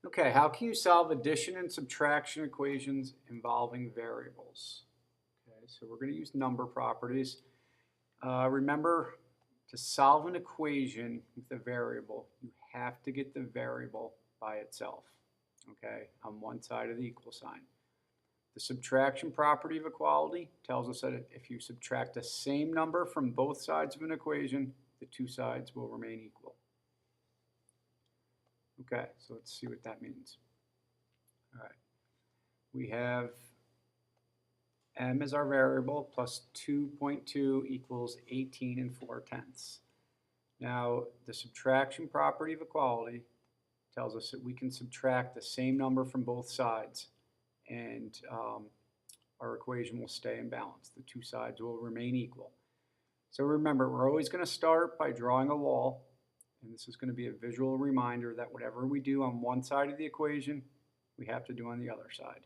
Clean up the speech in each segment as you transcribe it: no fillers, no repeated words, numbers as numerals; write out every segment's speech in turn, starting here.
Okay, how can you solve addition and subtraction equations involving variables? Okay, so we're going to use number properties. Remember, to solve an equation with a variable, you have to get the variable by itself, okay, on one side of the equal sign. The subtraction property of equality tells us that if you subtract the same number from both sides of an equation, the two sides will remain equal. Okay, so let's see what that means. All right, we have m is our variable plus 2.2 equals 18 and 4/10. Now, the subtraction property of equality tells us that we can subtract the same number from both sides, and our equation will stay in balance. The two sides will remain equal. So remember, we're always going to start by drawing a wall, and this is going to be a visual reminder that whatever we do on one side of the equation, we have to do on the other side.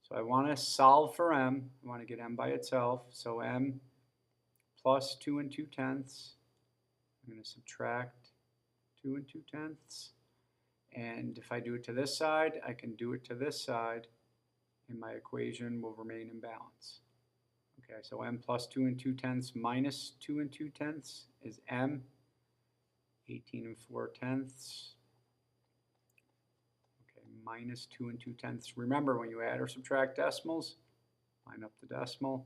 So I want to solve for m. I want to get m by itself. So m plus 2 and 2/10. I'm going to subtract 2 and 2/10. And if I do it to this side, I can do it to this side, and my equation will remain in balance. Okay, so m plus 2 and 2/10 minus 2 and 2/10 is m, 18 and 4/10. Okay, minus 2 and 2/10. Remember, when you add or subtract decimals, line up the decimal,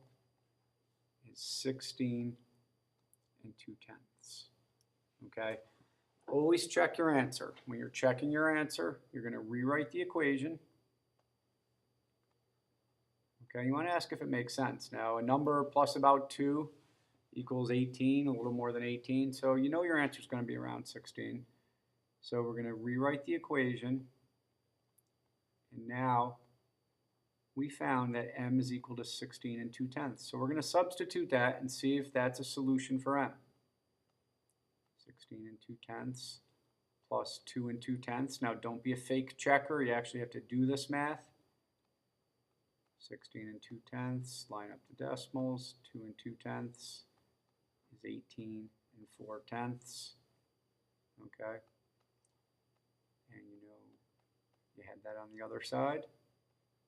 is 16 and 2/10. Okay, always check your answer. When you're checking your answer, you're going to rewrite the equation. Okay, you want to ask if it makes sense. Now, a number plus about 2 equals 18, a little more than 18. So you know your answer is going to be around 16. So we're going to rewrite the equation. And now we found that m is equal to 16 and 2/10. So we're going to substitute that and see if that's a solution for m. 16 and 2/10 plus 2 and 2/10. Now don't be a fake checker. You actually have to do this math. 16 and 2/10, line up the decimals. 2 and 2/10 is 18 and 4/10. Okay. And you know you had that on the other side.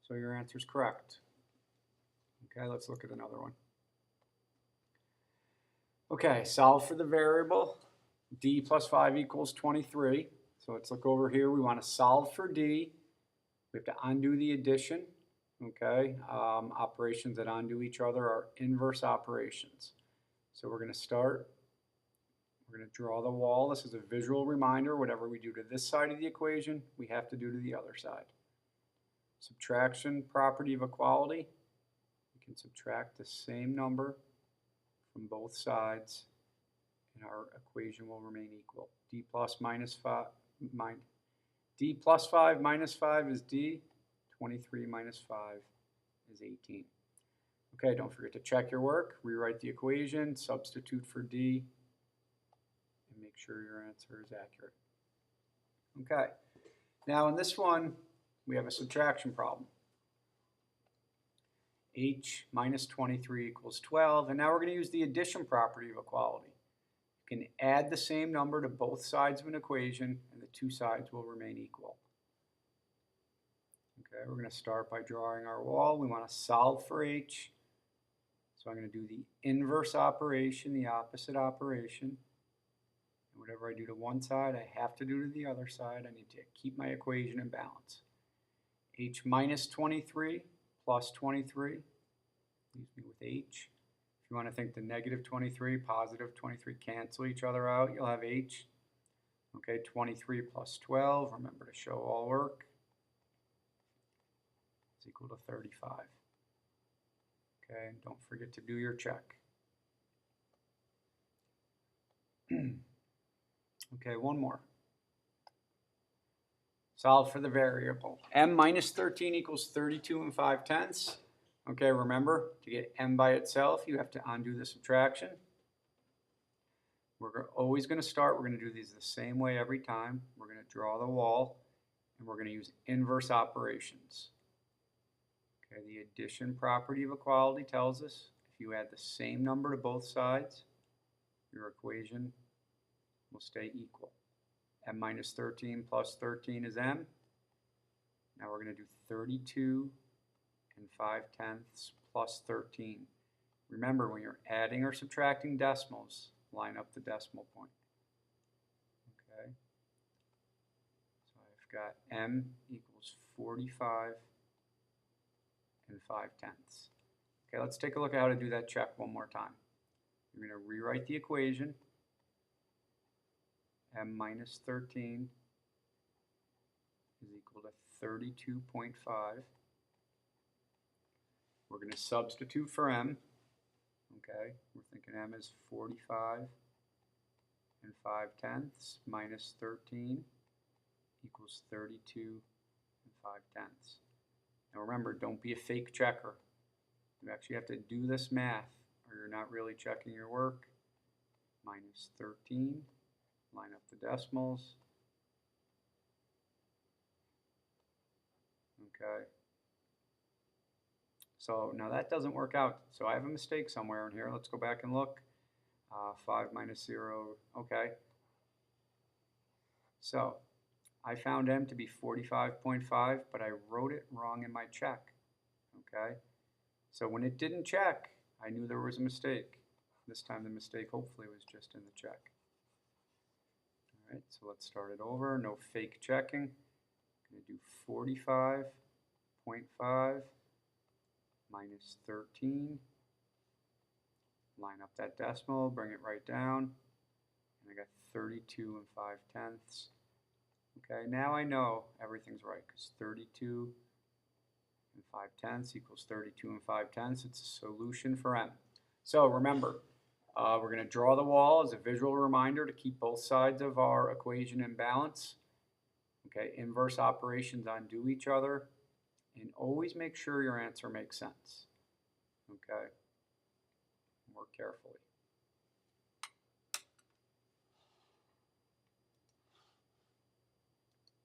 So your answer is correct. Okay, let's look at another one. Okay, solve for the variable. D plus 5 equals 23. So let's look over here. We want to solve for D. We have to undo the addition. Okay, operations that undo each other are inverse operations. So we're going to start. We're going to draw the wall. This is a visual reminder. Whatever we do to this side of the equation, we have to do to the other side. Subtraction property of equality. We can subtract the same number from both sides, and our equation will remain equal. D plus 5 minus 5 is D. 23 minus 5 is 18. Okay, don't forget to check your work, rewrite the equation, substitute for D, and make sure your answer is accurate. Okay, now in this one, we have a subtraction problem. H minus 23 equals 12, and now we're going to use the addition property of equality. You can add the same number to both sides of an equation, and the two sides will remain equal. Okay, we're going to start by drawing our wall. We want to solve for H. So I'm going to do the inverse operation, the opposite operation. And whatever I do to one side, I have to do to the other side. I need to keep my equation in balance. H minus 23 plus 23 leaves me with H. If you want to think the negative 23, positive 23 cancel each other out, you'll have H. Okay, 23 plus 12, remember to show all work, is equal to 35. Okay, and don't forget to do your check. Okay, one more. Solve for the variable. M minus 13 equals 32 and 5/10. Okay, remember, to get m by itself, you have to undo the subtraction. We're always going to start, we're going to do these the same way every time. We're going to draw the wall, and we're going to use inverse operations. Okay, the addition property of equality tells us if you add the same number to both sides, your equation will stay equal. M minus 13 plus 13 is m. Now we're going to do 32 and 5/10 plus 13. Remember, when you're adding or subtracting decimals, line up the decimal point. Okay? So I've got m equals 45 and 5/10. Okay, let's take a look at how to do that check one more time. You're going to rewrite the equation. M minus 13 is equal to 32.5. We're going to substitute for m. Okay, we're thinking m is 45 and 5/10 minus 13 equals 32 and 5/10. Now remember, don't be a fake checker. You actually have to do this math or you're not really checking your work. Minus 13, line up the decimals. Okay. So now that doesn't work out. So I have a mistake somewhere in here. Let's go back and look. 5 minus 0, okay. So I found m to be 45.5, but I wrote it wrong in my check, okay. So when it didn't check, I knew there was a mistake. This time the mistake hopefully was just in the check. All right, so let's start it over. No fake checking. I'm going to do 45.5 minus 13. Line up that decimal, bring it right down, and I got 32 and 5/10. Okay, now I know everything's right because 32 and 5/10 equals 32 and 5/10. It's a solution for m. So remember, we're going to draw the wall as a visual reminder to keep both sides of our equation in balance. Okay, inverse operations undo each other, and always make sure your answer makes sense. Okay, work carefully.